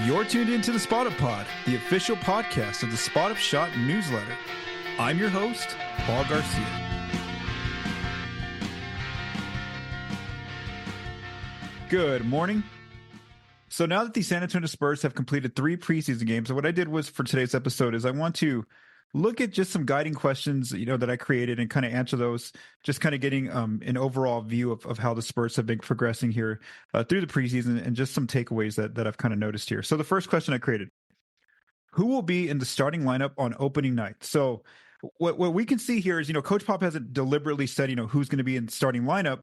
You're tuned into the Spot Up Pod, the official podcast of the Spot Up Shot newsletter. I'm your host, Paul Garcia. Good morning. So now that the San Antonio Spurs have completed 3 preseason games, what I did was for today's episode is I want to look at just some guiding questions, that I created and kind of answer those, just kind of getting an overall view of how the Spurs have been progressing here through the preseason and just some takeaways that I've kind of noticed here. So the first question I created: who will be in the starting lineup on opening night? So what we can see here is, Coach Pop hasn't deliberately said, who's going to be in the starting lineup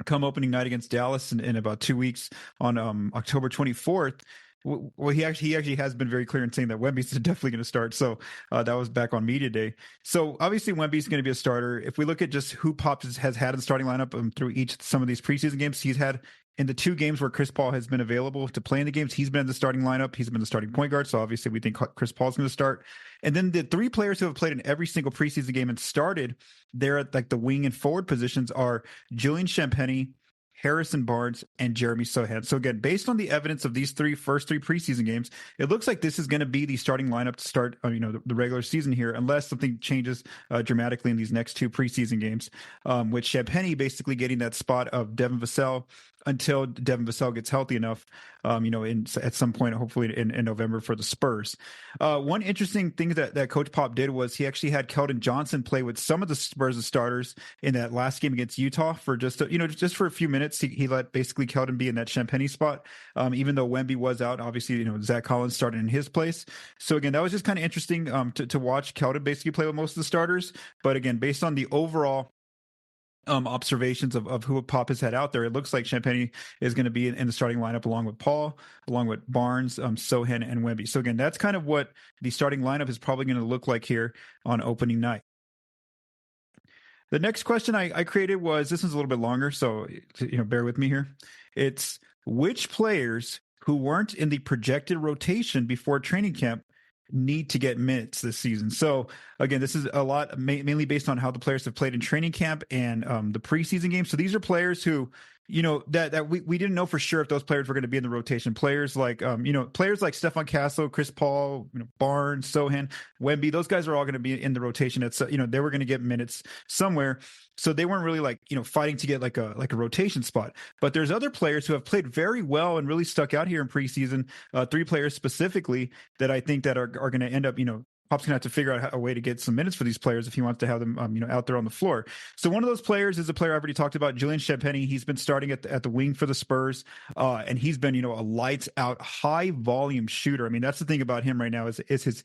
come opening night against Dallas in about 2 weeks on October 24th. Well, he actually has been very clear in saying that Wemby's definitely going to start. So that was back on media day. So obviously Wemby's going to be a starter. If we look at just who Pop has had in the starting lineup through some of these preseason games, he's had in the 2 games where Chris Paul has been available to play in the games, he's been in the starting lineup. He's been the starting point guard. So obviously we think Chris Paul's going to start. And then the 3 players who have played in every single preseason game and started there at like the wing and forward positions are Julian Champagnie, Harrison Barnes, and Jeremy Sochan. So again, based on the evidence of these first three preseason games, it looks like this is going to be the starting lineup to start, the regular season here, unless something changes dramatically in these next 2 preseason games, with Champagnie basically getting that spot of Devin Vassell until Devin Vassell gets healthy enough, at some point, hopefully in November for the Spurs. One interesting thing that Coach Pop did was he actually had Keldon Johnson play with some of the Spurs starters in that last game against Utah for just for a few minutes. He let basically Keldon be in that Champagnie spot, even though Wemby was out. Obviously, Zach Collins started in his place. So again, that was just kind of interesting to watch Keldon basically play with most of the starters. But again, based on the overall observations of who Pop has had out there, it looks like Champagnie is going to be in the starting lineup along with Paul, along with Barnes, Sochan, and Wemby. So again, that's kind of what the starting lineup is probably going to look like here on opening night. The next question I created was, this is a little bit longer, so bear with me here. It's which players who weren't in the projected rotation before training camp need to get minutes this season. So again, this is a lot mainly based on how the players have played in training camp and the preseason games. So these are players who, that we didn't know for sure if those players were going to be in the rotation. Players like, players like Stephon Castle, Chris Paul, Barnes, Sochan, Wemby, those guys are all going to be in the rotation. It's, they were going to get minutes somewhere. So they weren't really fighting to get like a rotation spot. But there's other players who have played very well and really stuck out here in preseason. 3 players specifically that I think that are going to end up, Pop's gonna have to figure out a way to get some minutes for these players if he wants to have them, out there on the floor. So one of those players is a player I've already talked about, Julian Champagnie. He's been starting at the wing for the Spurs, and he's been, a lights out, high volume shooter. I mean, that's the thing about him right now is his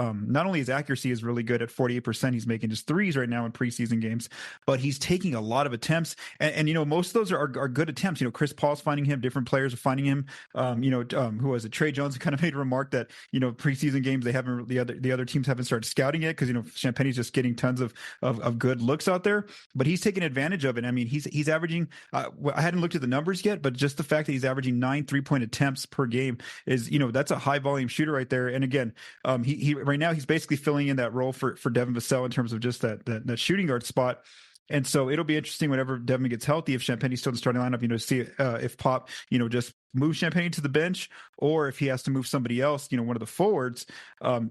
not only his accuracy is really good at 48%. He's making just threes right now in preseason games, but he's taking a lot of attempts, and most of those are good attempts. Chris Paul's finding him, different players are finding him. Who was it? Trey Jones kind of made a remark that preseason games they haven't the other teams haven't started scouting it because Champagnie's just getting tons of good looks out there, but he's taking advantage of it. I mean, he's averaging. I hadn't looked at the numbers yet, but just the fact that he's averaging 9 3-point attempts per game is that's a high volume shooter right there. And again, he right now he's basically filling in that role for Devin Vassell in terms of just that shooting guard spot. And so it'll be interesting whenever Devin gets healthy, if Champagnie's still in the starting lineup, to see if Pop, just move Champagnie to the bench, or if he has to move somebody else, one of the forwards,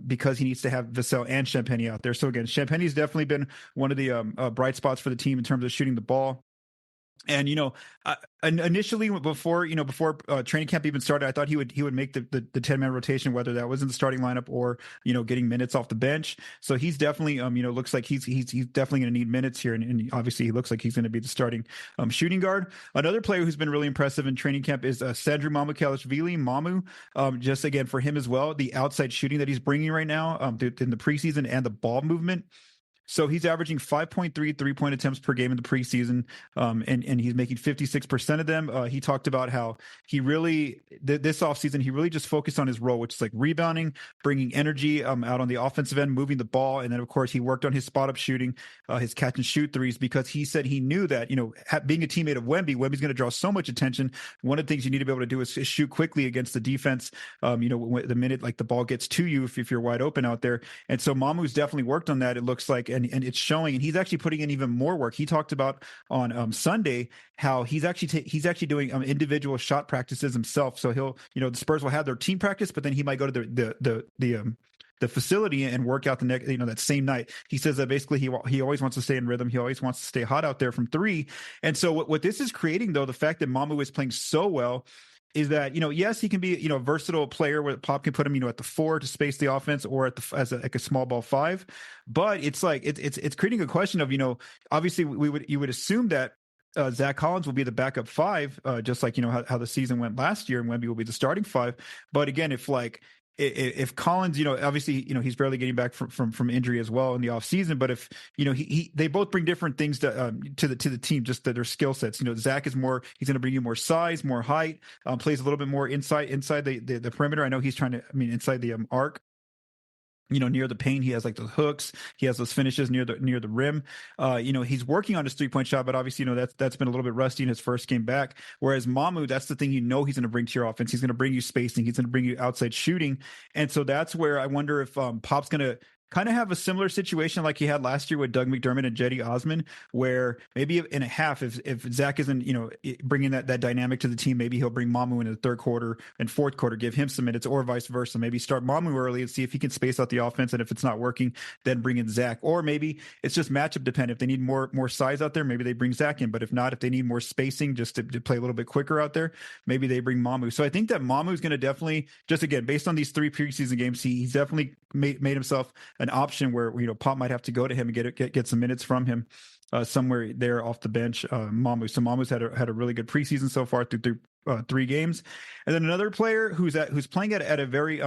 because he needs to have Vassell and Champagnie out there. So again, Champagnie's definitely been one of the bright spots for the team in terms of shooting the ball. And initially before training camp even started, I thought he would make the 10-man rotation, whether that was in the starting lineup or getting minutes off the bench. So he's definitely looks like he's definitely going to need minutes here, and obviously he looks like he's going to be the starting shooting guard. Another player who's been really impressive in training camp is Sandro Mamukelashvili, Mamu. Just again for him as well, the outside shooting that he's bringing right now in the preseason and the ball movement. So he's averaging 5.3 3-point attempts per game in the preseason, and he's making 56% of them. He talked about how he really, this offseason, he really just focused on his role, which is like rebounding, bringing energy out on the offensive end, moving the ball. And then, of course, he worked on his spot-up shooting, his catch-and-shoot threes, because he said he knew that, being a teammate of Wemby's going to draw so much attention. One of the things you need to be able to do is shoot quickly against the defense, the minute the ball gets to you if you're wide open out there. And so Mamu's definitely worked on that, it looks like. and it's showing. And he's actually putting in even more work. He talked about on Sunday how he's actually doing individual shot practices himself. So he'll, the Spurs will have their team practice, but then he might go to the facility and work out the next, that same night. He says that basically he always wants to stay in rhythm. He always wants to stay hot out there from three. And so what this is creating, though, the fact that Mamu is playing so well, is that, yes, he can be, a versatile player where Pop can put him, at the 4 to space the offense, or as a small ball 5. But it's like, it's creating a question of, obviously you would assume that Zach Collins will be the backup 5, just like, how the season went last year, and Wemby will be the starting 5. But again, if Collins, obviously, he's barely getting back from injury as well in the offseason, but if, they both bring different things to the team, just that their skill sets. Zach is more, he's going to bring you more size, more height, plays a little bit more inside the perimeter. I know he's trying to, inside the arc. Near the paint, he has like those hooks. He has those finishes near the rim. He's working on his 3-point shot, but obviously, that's been a little bit rusty in his first game back. Whereas Mamu, that's the thing he's going to bring to your offense. He's going to bring you spacing. He's going to bring you outside shooting. And so that's where I wonder if Pop's going to kind of have a similar situation like he had last year with Doug McDermott and Jetty Osman, where maybe in a half, if Zach isn't, bringing that dynamic to the team, maybe he'll bring Mamu in the third quarter and fourth quarter, give him some minutes, or vice versa. Maybe start Mamu early and see if he can space out the offense. And if it's not working, then bring in Zach. Or maybe it's just matchup dependent. If they need more size out there, maybe they bring Zach in. But if not, if they need more spacing just to play a little bit quicker out there, maybe they bring Mamu. So I think that Mamu is going to definitely, just again, based on these 3 preseason games, he's definitely made himself an option where Pop might have to go to him and get some minutes from him somewhere there off the bench. Mamu. So Mamu's had a really good preseason so far through 3 games. And then another player who's playing at a very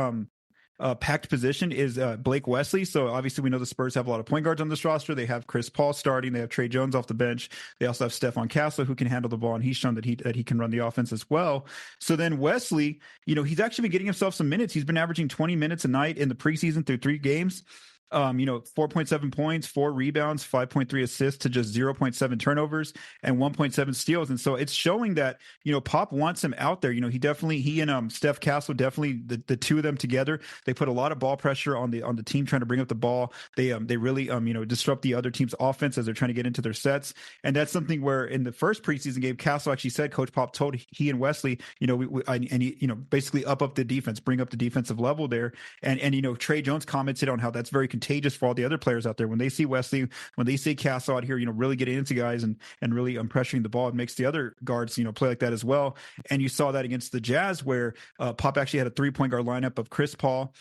packed position is Blake Wesley. So obviously we know the Spurs have a lot of point guards on this roster. They have Chris Paul starting. They have Trey Jones off the bench. They also have Stephon Castle, who can handle the ball, and he's shown that he can run the offense as well. So then Wesley, he's actually been getting himself some minutes. He's been averaging 20 minutes a night in the preseason through 3 games. 4.7 points, 4 rebounds, 5.3 assists to just 0.7 turnovers and 1.7 steals. And so it's showing that, Pop wants him out there. He and Steph Castle, definitely the 2 of them together, they put a lot of ball pressure on the team trying to bring up the ball. They really, disrupt the other team's offense as they're trying to get into their sets. And that's something where in the first preseason game, Castle actually said, Coach Pop told he and Wesley, basically up the defense, bring up the defensive level there. And Trey Jones commented on how that's very contagious for all the other players out there. When they see Wesley, when they see Castle out here, really getting into guys and really pressuring the ball, it makes the other guards, play like that as well. And you saw that against the Jazz, where Pop actually had a 3-point guard lineup of Chris Paul,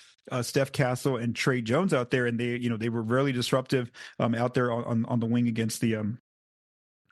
Steph Castle, and Trey Jones out there, and they were really disruptive out there on the wing against the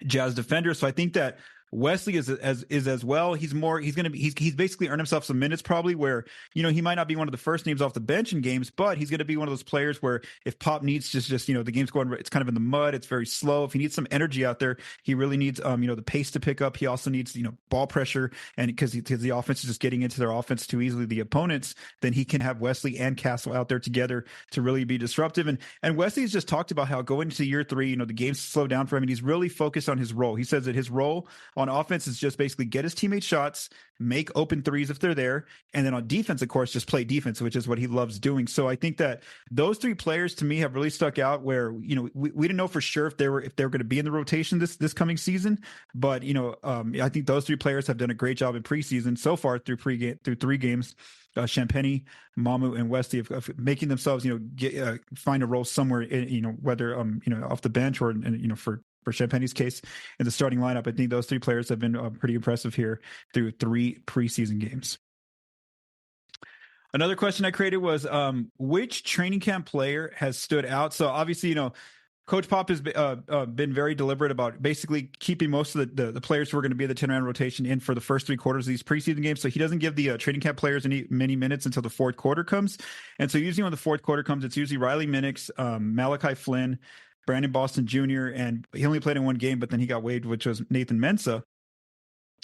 Jazz defenders. So I think that Wesley is as well. He's basically earned himself some minutes, probably, where he might not be one of the first names off the bench in games, but he's going to be one of those players where if Pop needs just the game's going, it's kind of in the mud, it's very slow. If he needs some energy out there, he really needs the pace to pick up. He also needs ball pressure, and because the offense is just getting into their offense too easily, the opponents, then he can have Wesley and Castle out there together to really be disruptive. And Wesley's just talked about how going into year 3, the game's slowed down for him, and he's really focused on his role. He says that his role on offense is just basically get his teammates shots, make open threes if they're there, and then on defense, of course, just play defense, which is what he loves doing. So I think that those 3 players to me have really stuck out, where we didn't know for sure if they were going to be in the rotation this coming season, but I think those 3 players have done a great job in preseason so far through 3 games. Champagnie, Mamu, and Wesley of making themselves find a role somewhere in, whether off the bench or for Champagnie's case in the starting lineup. I think those 3 players have been pretty impressive here through 3 preseason games. Another question I created was which training camp player has stood out? So obviously, Coach Pop has been very deliberate about basically keeping most of the players who are going to be in the 10-round rotation in for the first 3 quarters of these preseason games. So he doesn't give the training camp players many minutes until the fourth quarter comes. And so usually when the fourth quarter comes, it's usually Riley Minix, Malachi Flynn, Brandon Boston Jr., and he only played in 1 game, but then he got waived, which was Nathan Mensah.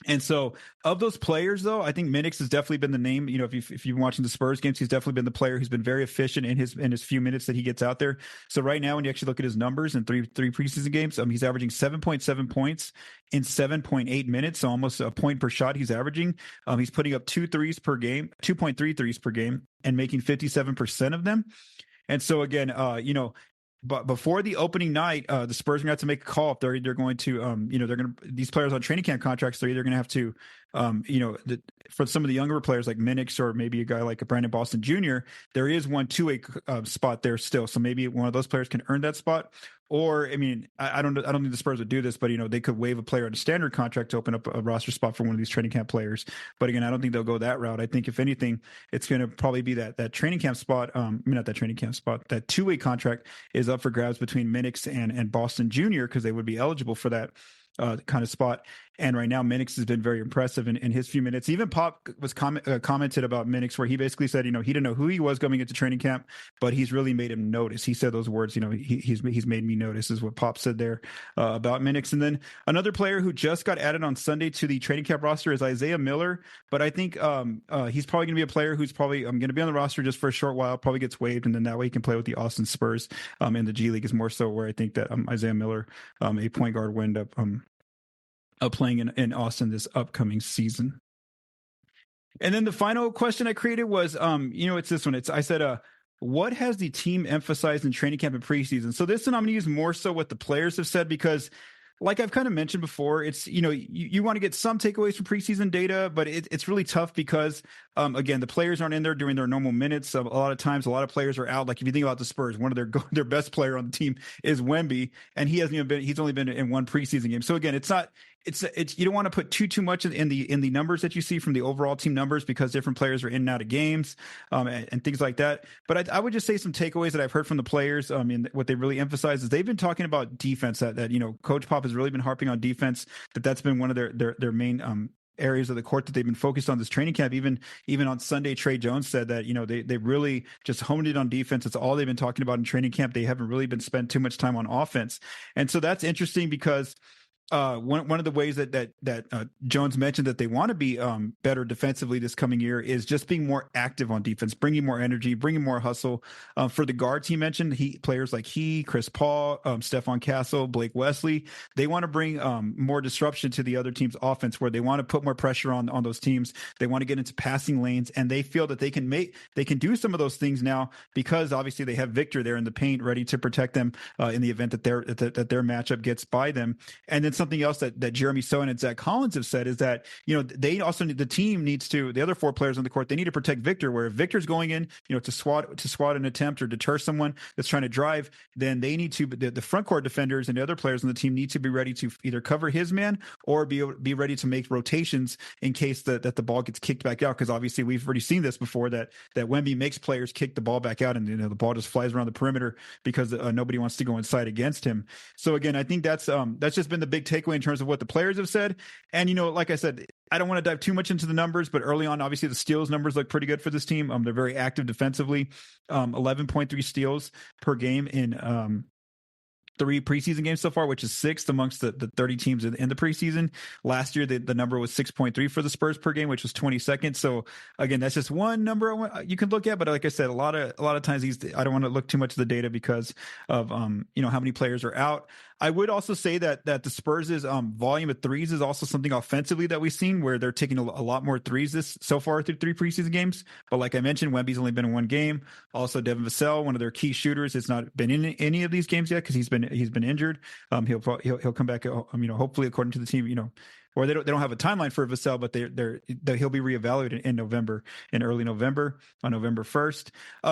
And so of those players, though, I think Minix has definitely been the name. If you've been watching the Spurs games, he's definitely been the player who's been very efficient in his few minutes that he gets out there. So right now, when you actually look at his numbers in three preseason games, he's averaging 7.7 points in 7.8 minutes, so almost a point per shot he's averaging. He's putting up 2 threes per game, 2.3 threes per game, and making 57% of them. And so again, but before the opening night, the Spurs are going to have to make a call if they're either going to, these players on training camp contracts, they're either going to have to, for some of the younger players like Minix or maybe a guy like a Brandon Boston Jr., there is one two-way spot there still. So maybe one of those players can earn that spot. Or, I mean, I don't think the Spurs would do this, but, they could waive a player on a standard contract to open up a roster spot for one of these training camp players. But again, I don't think they'll go that route. I think if anything, it's going to probably be that training camp spot. Not that training camp spot, that two-way contract is up for grabs between Minix and Boston Jr. because they would be eligible for that kind of spot. And right now, Minix has been very impressive in his few minutes. Even Pop was commented about Minix, where he basically said, he didn't know who he was going into training camp, but he's really made him notice. He said those words, he's made me notice, is what Pop said there about Minix. And then another player who just got added on Sunday to the training camp roster is Isaiah Miller. But I think he's probably going to be a player who's probably going to be on the roster just for a short while, probably gets waived, and then that way he can play with the Austin Spurs in the G League is more so where I think that Isaiah Miller, a point guard, will end up playing in Austin this upcoming season. And then the final question I created was, it's this one. I said, what has the team emphasized in training camp and preseason? So this one I'm going to use more so what the players have said, because like I've kind of mentioned before, it's, you want to get some takeaways from preseason data, but it's really tough because, again, the players aren't in there during their normal minutes. A lot of times, a lot of players are out. Like if you think about the Spurs, one of their best player on the team is Wemby, and he's only been in one preseason game. So again, it's you don't want to put too much in the numbers that you see from the overall team numbers, because different players are in and out of games and things like that. But I would just say some takeaways that I've heard from the players. And what they really emphasize is they've been talking about defense. That Coach Pop has really been harping on defense. That's been one of their main areas of the court that they've been focused on this training camp. Even on Sunday, Trey Jones said that they really just honed it on defense. It's all they've been talking about in training camp. They haven't really been spent too much time on offense, and so that's interesting because one of the ways that Jones mentioned that they want to be better defensively this coming year is just being more active on defense, bringing more energy, bringing more hustle. For the guards, he mentioned players like Chris Paul, Stephon Castle, Blake Wesley. They want to bring more disruption to the other team's offense, where they want to put more pressure on those teams. They want to get into passing lanes, and they feel that they can do some of those things now because obviously they have Victor there in the paint ready to protect them in the event that their matchup gets by them. And then something else that Jeremy Sohan and Zach Collins have said is that, they also need, the team needs to, the other four players on the court, they need to protect Victor, where if Victor's going in, to swat an attempt or deter someone that's trying to drive, then they need to, the front court defenders and the other players on the team need to be ready to either cover his man or be ready to make rotations in case that the ball gets kicked back out. Because obviously we've already seen this before, that Wemby makes players kick the ball back out, and the ball just flies around the perimeter because nobody wants to go inside against him. So again, I think that's just been the big takeaway in terms of what the players have said. And, like I said, I don't want to dive too much into the numbers, but early on, obviously the steals numbers look pretty good for this team. They're very active defensively, 11.3 steals per game in 3 preseason games so far, which is 6th amongst the 30 teams in the preseason. Last year, the number was 6.3 for the Spurs per game, which was 22nd. So again, that's just one number you can look at. But like I said, a lot of times I don't want to look too much at the data because of how many players are out. I would also say that the Spurs' volume of threes is also something offensively that we've seen, where they're taking a lot more threes so far through 3 preseason games. But like I mentioned, Wemby's only been in 1 game. Also, Devin Vassell, one of their key shooters, has not been in any of these games yet because he's been injured. He'll come back. Hopefully, according to the team, or they don't have a timeline for Vassell, but he'll be reevaluated in early November, on November 1st.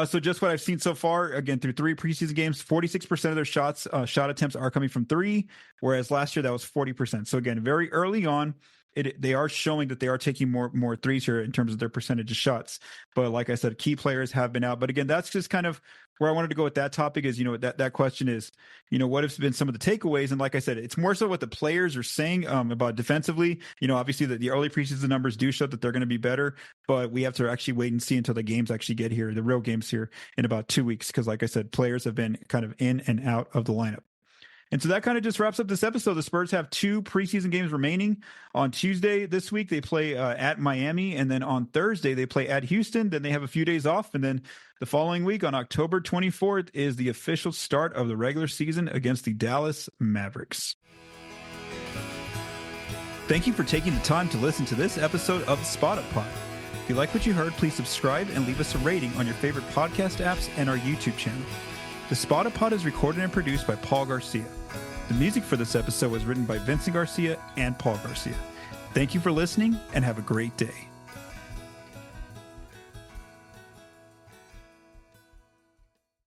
So just what I've seen so far, again, through 3 preseason games, 46% of their shot attempts are coming from 3, whereas last year that was 40%. So again, very early on, they are showing that they are taking more threes here in terms of their percentage of shots. But like I said, key players have been out. But again, that's just kind of where I wanted to go with that topic is, that question is, what have been some of the takeaways? And like I said, it's more so what the players are saying about defensively. Obviously the early preseason numbers do show that they're going to be better, but we have to actually wait and see until the games actually get here, the real games here in about 2 weeks. Because like I said, players have been kind of in and out of the lineup. And so that kind of just wraps up this episode. The Spurs have 2 preseason games remaining. On Tuesday this week, they play at Miami. And then on Thursday, they play at Houston. Then they have a few days off. And then the following week, on October 24th, is the official start of the regular season against the Dallas Mavericks. Thank you for taking the time to listen to this episode of Spot Up Pod. If you like what you heard, please subscribe and leave us a rating on your favorite podcast apps and our YouTube channel. The Spotted Pod is recorded and produced by Paul Garcia. The music for this episode was written by Vincent Garcia and Paul Garcia. Thank you for listening and have a great day.